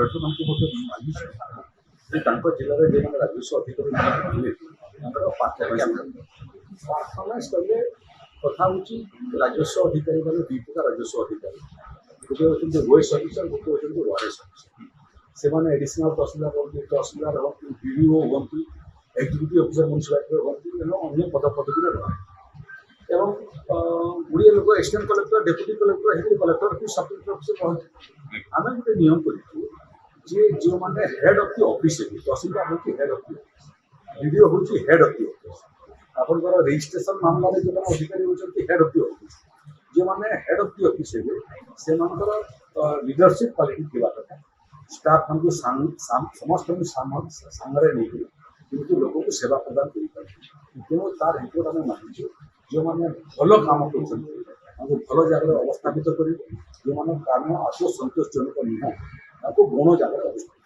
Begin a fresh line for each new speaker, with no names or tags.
collector मान मांगी जिले में जो राजस्व अधिकारी परफॉर्मेंस कले कथा हूँ राजस्व अधिकारी मैंने दुई प्रकार राजस्व अधिकारी गोटे होती ओएस अफिसर गोटे होती ओआरएस अफिसर से एडिशनल तहसीलदार हूँ बीडीओ हूँ एक्जिक्यूटिव अफिसर म्यूनिसिपालिटी हूँ अन्य पदपदवी रहे एवं गुड़िए लोग extent collector deputy collector collector सब कलेक्टर अफिसर कहते आम गोटे नियम कर जो मैंने हेड ऑफ द ऑफिस तहसीलदार हूँ head of the office BDO हूँ हेड ऑफ द ऑफिस आपंकर रजिस्ट्रेशन मामला जो अधिकारी होती हेड ऑफ द ऑफिस जो मैंने हेड ऑफ द ऑफिस से लीडरशिप क्वालिटी थी कथा स्टाफ हमको समस्त सांगे नहीं लोक को सेवा प्रदान कर तेणु तार रिपोर्ट आम मांगु जो मैंने भल कम कर भल जगह अवस्थापित कर जो मैंने काम आदौ संतोषजनक नुह गौण जगह अवस्थापित